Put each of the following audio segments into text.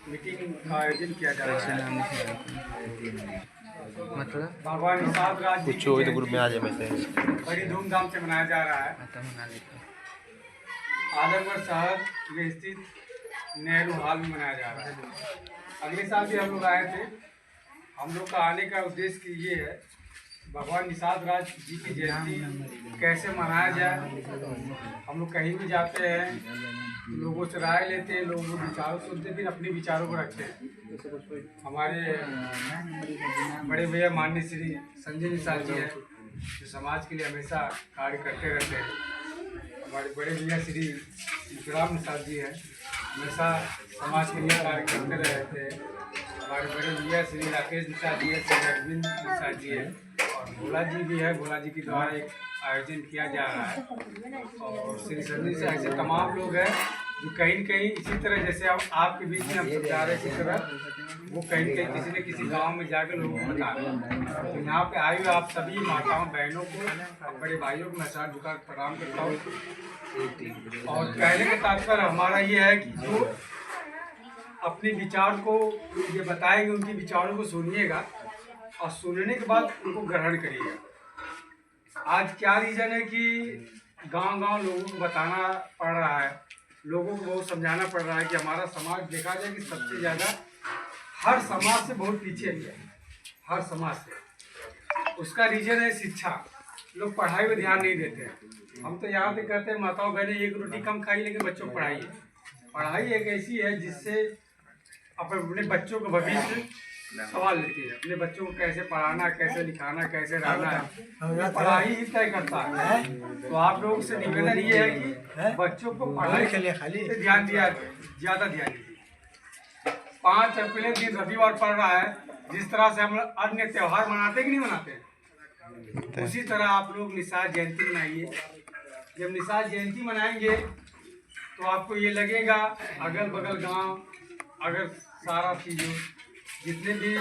Meeting का आयोजन किया जा रहा है। मतलब भगवान निषाद राज जी कुछ हो तो ग्रुप में आ जाए मैसेज। बड़ी धूमधाम से मनाया जा रहा है। आजमगढ़ शहर में स्थित नेहरू हॉल में मनाया जा रहा है। अगले साल भी हम लोग आए थे। हम लोग का आने का उद्देश्य ये है, भगवान निषाद राज जी की जयंती कैसे मनाया जाए। हम लोग कहीं भी जाते हैं, लोगों से राय लेते हैं, लोगों के विचारों सुनते, फिर अपने विचारों को रखते हैं। हमारे बड़े भैया माननीय श्री संजय निषाद जी हैं, जो समाज के लिए हमेशा कार्य करते रहते हैं। हमारे बड़े भैया श्री विक्राम निषाद जी हैं, हमेशा समाज के लिए कार्य करते रहते हैं। हमारे बड़े भैया श्री राकेश निषाद जी हैं, श्री अरविंद निषाद जी हैं, और भोला जी भी है। भोला जी के द्वारा एक आयोजन किया जा रहा है, और श्री संजय से ऐसे तमाम लोग हैं जो कहीं न कहीं इसी तरह, जैसे अब आपके बीच में हम सब जा रहे हैं, इसी तरह वो कहीं न कहीं किसी न किसी गांव में जाकर लोगों को बता रहे हैं। तो यहाँ पे आए हुए आप सभी माताओं बहनों को, बड़े भाइयों को मैं साथ झुका प्रणाम करता हूँ। और कहने का तात्पर्य हमारा ये है कि जो अपने विचार को ये बताएंगे, उनके विचारों को सुनिएगा और सुनने के बाद उनको ग्रहण करिएगा। आज क्या रीज़न है कि गांव-गांव लोगों को बताना पड़ रहा है, लोगों को बहुत समझाना पड़ रहा है कि हमारा समाज देखा जाए कि सबसे ज़्यादा हर समाज से बहुत पीछे है, हर समाज से। उसका रीज़न है शिक्षा। लोग पढ़ाई में ध्यान नहीं देते हैं। हम तो यहाँ पे कहते हैं माताओं बहनें एक रोटी कम खाइए, लेकिन बच्चों को पढ़ाइए। पढ़ाई एक ऐसी है जिससे अपने बच्चों को भविष्य सवाल लेती है। अपने बच्चों को कैसे पढ़ाना, कैसे लिखाना, कैसे रहना है, पढ़ाई ही तय करता है। तो आप लोगों से निवेदन ये है कि बच्चों को पढ़ाई के लिए खाली ध्यान दिया, ज़्यादा ध्यान दीजिए। 5 अप्रैल दिन रविवार पड़ रहा है। जिस तरह से हम अन्य त्यौहार मनाते कि नहीं मनाते, उसी तरह आप लोग निषाद जयंती मनाइए। जब निषाद जयंती मनाएंगे तो आपको ये लगेगा अगल बगल गांव, अगर सारा चीज़ों जितने भी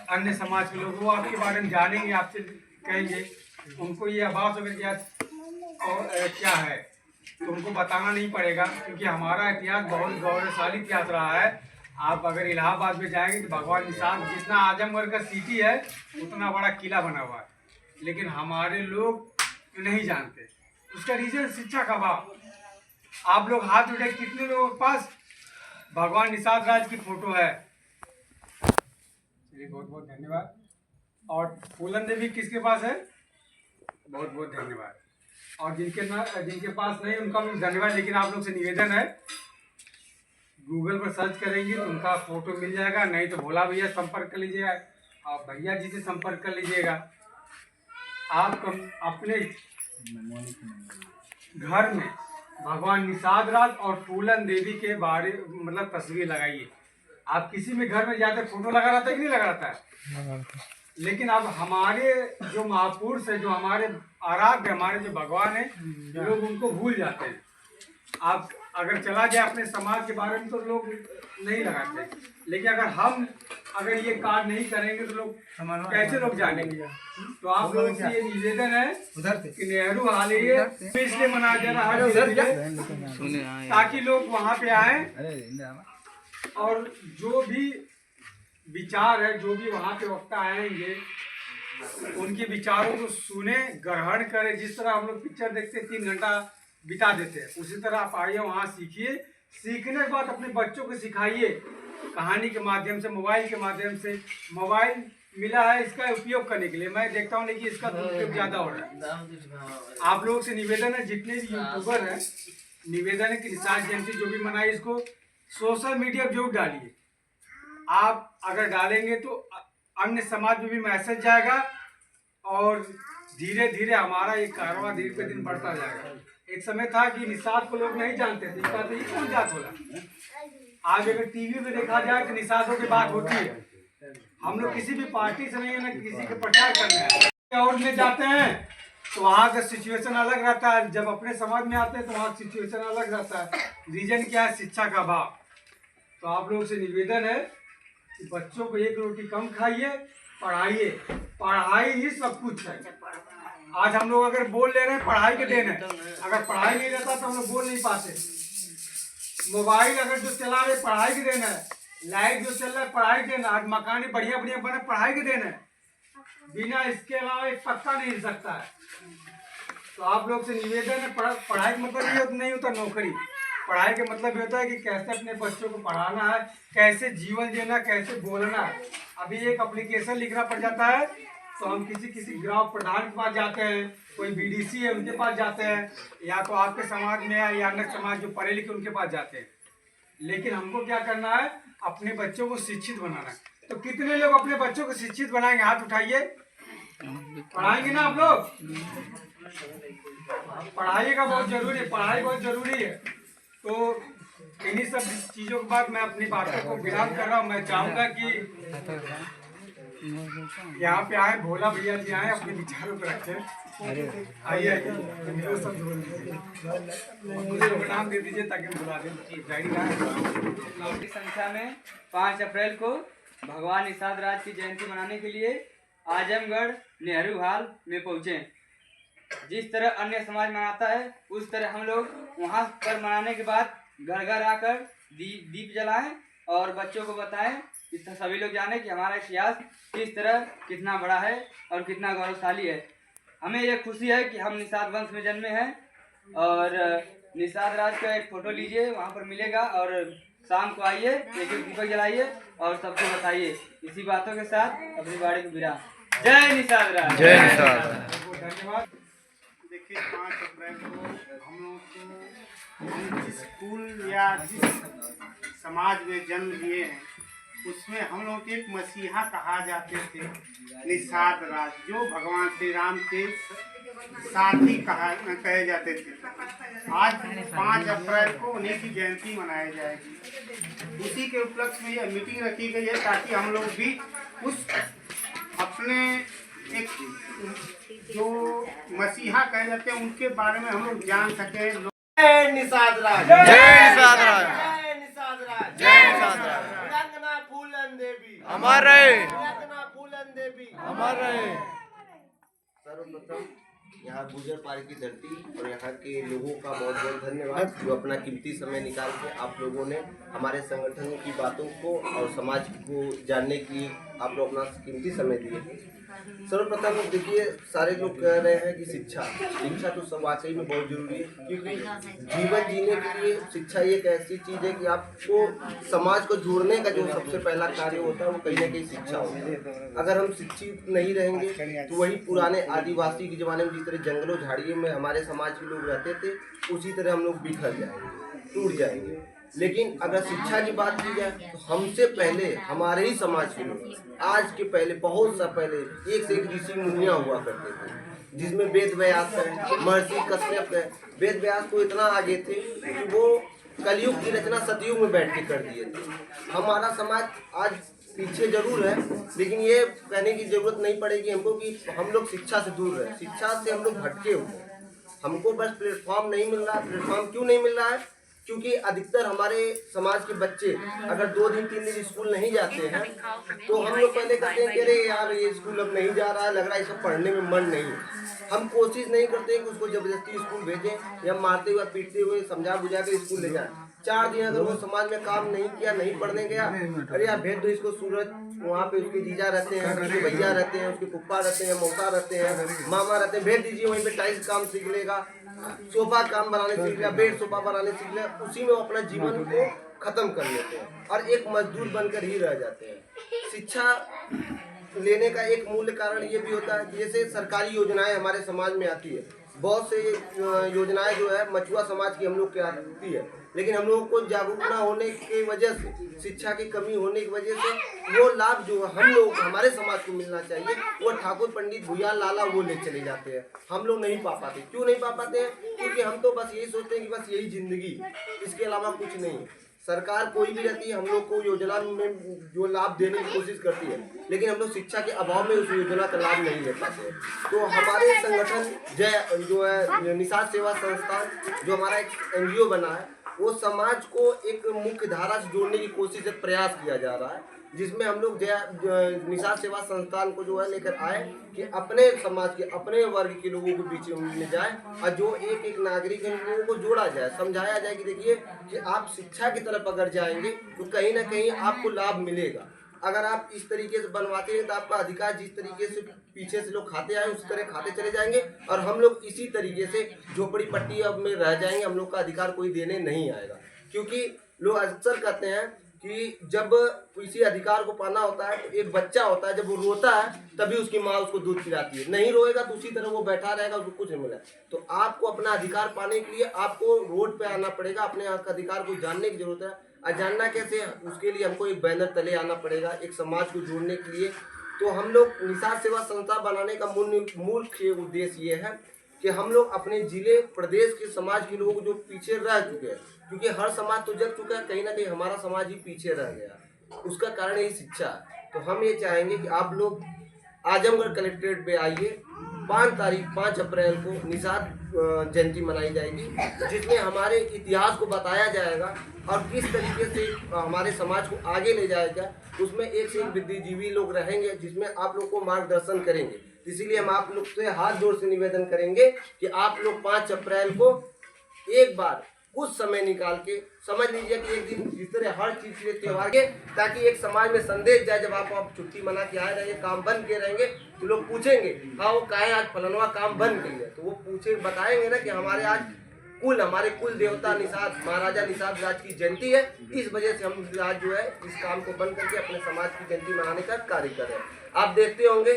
अन्य समाज के लोग वो आपके बारे में जानेंगे, आपसे कहेंगे, उनको ये आभास होगा कि और क्या है, तो उनको बताना नहीं पड़ेगा, क्योंकि हमारा इतिहास बहुत गौरवशाली इतिहास रहा है। आप अगर इलाहाबाद में जाएंगे तो भगवान निषाद, जितना आजमगढ़ का सिटी है उतना बड़ा किला बना हुआ है, लेकिन हमारे लोग नहीं जानते। उसका रीजन शिक्षा का अभाव। आप लोग हाथ उठाए, कितने लोगों के पास भगवान निषाद राज की फोटो है? चलिए, बहुत बहुत धन्यवाद। और फूलन देवी किसके पास है? बहुत बहुत धन्यवाद। और जिनके पास नहीं, उनका भी धन्यवाद। लेकिन आप लोग से निवेदन है, गूगल पर सर्च करेंगे तो उनका फोटो मिल जाएगा, नहीं तो भोला भैया संपर्क कर लीजिएगा, आप भैया जी से संपर्क कर लीजिएगा। आप अपने घर में भगवान निषाद राज और फूलन देवी के बारे मतलब तस्वीर लगाइए। आप किसी भी घर में जाते फोटो लगा रहता है कि नहीं लगा रहता है? लेकिन अब हमारे जो महापुरुष है, जो हमारे आराध्य, हमारे जो भगवान है, लोग उनको भूल जाते हैं। आप अगर चला जाए अपने समाज के बारे में तो लोग नहीं लगाते, लेकिन अगर ये कार्य नहीं करेंगे तो लोग कैसे लोग जानेंगे? तो आप लोगों से ये निवेदन है कि नेहरू हाल ये इसलिए मनाया जा रहा है ताकि लोग वहाँ पे आए और जो भी विचार है, जो भी वहाँ पे वक्ता आएंगे, उनके विचारों को सुने, ग्रहण करें। जिस तरह हम लोग पिक्चर देखते 3 घंटा बिता देते हैं, उसी तरह आप आइए, वहाँ सीखिए। सीखने के बाद अपने बच्चों को सिखाइए, कहानी के माध्यम से, मोबाइल के माध्यम से। मोबाइल मिला है इसका उपयोग करने के लिए, मैं देखता हूँ लेकिन इसका दुरुपयोग ज़्यादा हो रहा है। आप लोगों से निवेदन है, जितने भी यूट्यूबर हैं, निवेदन है कि निषाद जयंती जो भी मनाए, इसको सोशल मीडिया पर जरूर डालिए। आप अगर डालेंगे तो अन्य समाज में भी मैसेज जाएगा और धीरे धीरे हमारा ये कारवां दिन पे दिन बढ़ता जाएगा। एक समय था कि निषाद को लोग नहीं जानते थे, कहते ये कौन जात होला। आज अगर टीवी में देखा जाए तो निषादों की बात होती है। हम लोग किसी भी पार्टी से नहीं है, ना किसी के प्रचार करने हैं। और में जाते हैं तो वहाँ का सिचुएशन अलग रहता है, जब अपने समाज में आते हैं तो वहाँ सिचुएशन अलग रहता है। रीजन क्या है? शिक्षा का अभाव। तो आप लोगों से निवेदन है कि बच्चों को एक रोटी कम खाइए, पढ़ाइए। पढ़ाई ही सब कुछ है। आज हम लोग अगर बोल ले रहे हैं, पढ़ाई के देन है। अगर पढ़ाई नहीं रहता तो हम लोग बोल नहीं पाते। मोबाइल अगर जो चला रहे, पढ़ाई के देन है। लाइट जो चल रहा है पढ़ाई देना, आज मकान बढ़िया बढ़िया बने पढ़ाई के देना है, बिना इसके अलावा एक पत्ता नहीं हिल सकता है। तो आप लोग से निवेदन है, पढ़ाई का मतलब ये नहीं होता नौकरी, पढ़ाई का मतलब ये होता है कि कैसे अपने बच्चों को पढ़ाना है, कैसे जीवन जीना, कैसे बोलना है। अभी एक एप्लीकेशन लिखना पड़ जाता है तो हम किसी ग्राम प्रधान के पास जाते हैं, कोई बीडीसी है उनके पास जाते हैं, या तो आपके समाज में है या अन्य समाज जो पढ़े लिखे उनके पास जाते हैं। लेकिन हमको क्या करना है, अपने बच्चों को शिक्षित बनाना है। तो कितने लोग अपने बच्चों को शिक्षित बनाएंगे, हाथ उठाइए। पढ़ाएंगे ना आप लोग? पढ़ाई का बहुत जरूरी है, पढ़ाई बहुत जरूरी है। तो इन्हीं सब चीजों के बाद मैं अपनी बातों को विराम कर रहा हूँ। मैं चाहूंगा कि यहाँ पे आए भोला भैया जी आए, अपने विचारों को रखें। आइए नाम दे दीजिए ताकि हम बुला दें। संख्या में 5 अप्रैल को भगवान निषाद राज की जयंती मनाने के लिए आजमगढ़ नेहरू हॉल में पहुँचे। जिस तरह अन्य समाज मनाता है उस तरह हम लोग वहाँ पर मनाने के बाद घर घर आकर दीप जलाएं और बच्चों को बताएं, इस तरह सभी लोग जाने कि हमारा इतिहास किस तरह कितना बड़ा है और कितना गौरवशाली है। हमें यह खुशी है कि हम निषाद वंश में जन्मे हैं। और निषाद राज का एक फोटो लीजिए, वहाँ पर मिलेगा, और शाम को आइए, एक दीपक जलाइए और सबको बताइए। इसी बातों के साथ अपनी बाड़ी को विराम। जय निषाद राज। जय निषाद राज। धन्यवाद। देखिए 5 अप्रैल को हम लोग को जिस स्कूल या जिस समाज में जन्म लिए हैं उसमें हम लोग एक मसीहा कहा जाते थे, निषाद राज, जो भगवान श्री राम के साथी कहे जाते थे। आज 5 अप्रैल को उन्हीं की जयंती मनाई जाएगी। उसी के उपलक्ष्य में यह मीटिंग रखी गई है ताकि हम लोग भी उस अपने एक जो मसीहा कहे जाते हैं उनके बारे में हम लोग जान सके। जय निषाद राज। जय निषाद राज। जय निषाद राज। जय निषाद राज। रंगना फूलन देवी अमर रहे। रंगना फूलन देवी अमर रहे। सर्वप्रथम यहाँ गुजर पार की धरती और यहाँ के लोगों का बहुत बहुत धन्यवाद, जो अपना कीमती समय निकाल के आप लोगों ने हमारे संगठन की बातों को और समाज को जानने की आप लोग अपना कीमती समय दिए। सर्वप्रथम देखिए, सारे लोग कह रहे हैं कि शिक्षा तो सब वाकई में बहुत जरूरी है, क्योंकि जीवन जीने के लिए शिक्षा एक ऐसी चीज़ है कि आपको समाज को जोड़ने का जो सबसे पहला कार्य होता है वो कहीं ना कहीं शिक्षा होता है। अगर हम शिक्षित नहीं रहेंगे तो वही पुराने आदिवासी के ज़माने में जिस तरह जंगलों झाड़ियों में हमारे समाज के लोग रहते थे उसी तरह हम लोग बिखर जाएंगे, टूट जाएंगे। लेकिन अगर शिक्षा की बात की जाए तो हमसे पहले हमारे ही समाज के लोग, आज के पहले बहुत सा पहले एक से एक ऋषि मुनियाँ हुआ करते थे, जिसमें वेद व्यास है, महर्षि कश्यप है। वेद व्यास तो इतना आगे थे कि वो कलयुग की रचना सतयुग में बैठ के कर दिए थे। हमारा समाज आज पीछे जरूर है, लेकिन ये कहने की जरूरत नहीं पड़ेगी हमको कि हम लोग शिक्षा से दूर रहे। शिक्षा से हम लोग भटके हुए, हमको बस प्लेटफॉर्म नहीं मिल रहा। प्लेटफॉर्म क्यों नहीं मिल रहा है? क्योंकि अधिकतर हमारे समाज के बच्चे अगर 2 दिन 3 दिन स्कूल नहीं जाते हैं तो हम लोग पहले कहते हैं कि अरे यार ये स्कूल अब नहीं जा रहा है, लग रहा है इसको पढ़ने में मन नहीं है। हम कोशिश नहीं करते कि उसको जबरदस्ती स्कूल भेजें या मारते हुए पीटते हुए समझा बुझा के स्कूल ले जाएं। 4 दिन अगर वो समाज में काम नहीं किया, नहीं पढ़ने गया, अरे यार भेज दो इसको सूरत, वहाँ पे उसके जीजा रहते हैं, उसके भैया रहते हैं, उसके पुप्पा रहते हैं, मौसा रहते हैं, मामा रहते हैं, भेज दीजिए, वहीं पे टाइल्स काम सीख लेगा, सोफा काम बनाने सीख लिया, बेड सोफा बनाने सीख लिया, उसी में वो अपना जीवन को खत्म कर लेते हैं और एक मजदूर बनकर ही रह जाते हैं। शिक्षा लेने का एक मूल कारण ये भी होता है कि जैसे सरकारी योजनाएं हमारे समाज में आती है, बहुत से योजनाएं जो है मछुआ समाज की हम लोग की आती है, लेकिन हम लोगों को जागरूक न होने की वजह से, शिक्षा की कमी होने की वजह से वो लाभ जो हम लोग हमारे समाज को मिलना चाहिए वो ठाकुर पंडित भूया लाला वो ले चले जाते हैं, हम लोग नहीं पा पाते। क्यों नहीं पा पाते हैं? क्योंकि हम तो बस यही सोचते हैं कि बस यही जिंदगी, इसके अलावा कुछ नहीं। सरकार कोई भी रहती है हम लोग को योजना में जो लाभ देने की कोशिश करती है, लेकिन हम लोग शिक्षा के अभाव में उस योजना का लाभ नहीं ले पाते। तो हमारे संगठन जो है निषाद सेवा संस्थान, जो हमारा एक NGO बना है, वो समाज को एक मुख्य धारा से जोड़ने की कोशिश, एक प्रयास किया जा रहा है। जिसमें हम लोग निषाद सेवा संस्थान को जो है लेकर आए कि अपने समाज के अपने वर्ग के लोगों के बीच में जाए और जो एक एक नागरिक है लोगों को जोड़ा जाए, समझाया जाए कि देखिए कि आप शिक्षा की तरफ अगर जाएंगे तो कहीं ना कहीं आपको लाभ मिलेगा। अगर आप इस तरीके से बनवाते हैं तो आपका अधिकार जिस तरीके से पीछे से लोग खाते आए उस तरह खाते चले जाएंगे और हम लोग इसी तरीके से झोपड़ी पट्टी में रह जाएंगे। हम लोग का अधिकार कोई देने नहीं आएगा, क्योंकि लोग अक्सर कहते हैं कि जब किसी अधिकार को पाना होता है तो एक बच्चा होता है, जब वो रोता है तभी उसकी माँ उसको दूध पिलाती है, नहीं रोएगा तो उसी तरह वो बैठा रहेगा, उसको कुछ नहीं मिला। तो आपको अपना अधिकार पाने के लिए आपको रोड पे आना पड़ेगा, अपने अधिकार को जानने की जरूरत है। और जानना कैसे, उसके लिए हमको एक बैनर तले आना पड़ेगा, एक समाज को जोड़ने के लिए। तो हम लोग निषाद सेवा संस्था बनाने का मूल उद्देश्य ये है कि हम लोग अपने जिले प्रदेश के समाज के लोगों को जो पीछे रह चुके हैं, क्योंकि हर समाज तो जग चुका है, कहीं ना कहीं हमारा समाज ही पीछे रह गया, उसका कारण यही शिक्षा है। तो हम ये चाहेंगे कि आप लोग आजमगढ़ कलेक्ट्रेट पे आइए। 5 अप्रैल को निषाद जयंती मनाई जाएगी, जिसमें हमारे इतिहास को बताया जाएगा और किस तरीके से हमारे समाज को आगे ले जाया जाए। उसमें एक से एक बुद्धिजीवी लोग रहेंगे जिसमें आप लोग को मार्गदर्शन करेंगे। इसीलिए हम आप लोग से हाथ जोड़ से निवेदन करेंगे कि आप लोग 5 अप्रैल को एक बार कुछ समय निकाल के समझ लीजिए कि एक दिन जिस तरह हर चीज के त्योहार के, ताकि एक समाज में संदेश जाए। जब आप छुट्टी मना के आए रहेंगे, काम बंद किए रहेंगे, तो लोग पूछेंगे हाँ वो काहे आज फलनवा काम बंद किए, तो वो पूछे बताएंगे ना कि हमारे आज हमारे कुल देवता निषाद महाराजा निषाद राज की जयंती है, इस वजह से हम आज जो है इस काम को बंद करके अपने समाज की जयंती मनाने का कार्य कर रहे हैं। आप देखते होंगे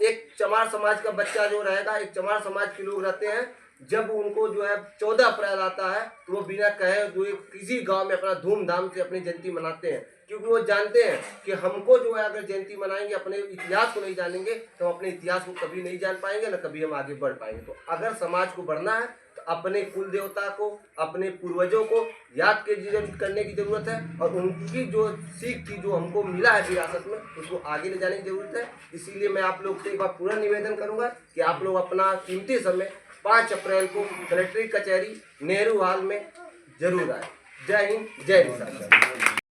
एक चमार समाज का बच्चा जो रहेगा, एक चमार समाज के लोग रहते हैं, जब उनको जो है 14 अप्रैल आता है तो वो बिना कहे जो किसी गांव में अपना धूमधाम से अपनी जयंती मनाते हैं, क्योंकि वो जानते हैं कि हमको जो है अगर जयंती मनाएंगे, अपने इतिहास को नहीं जानेंगे तो हम अपने इतिहास को कभी नहीं जान पाएंगे, ना कभी हम आगे बढ़ पाएंगे। तो अगर समाज को बढ़ना है तो अपने कुल देवता को, अपने पूर्वजों को याद करने की जरूरत है और उनकी जो सीख थी, जो हमको मिला है विरासत में, उसको आगे ले जाने की जरूरत है। इसीलिए मैं आप लोग से एक बार पूरा निवेदन करूंगा कि आप लोग अपना कीमती समय 5 अप्रैल को कलेक्ट्रेट कचहरी नेहरू हॉल में जरूर आए। जय हिंद, जय निषाद।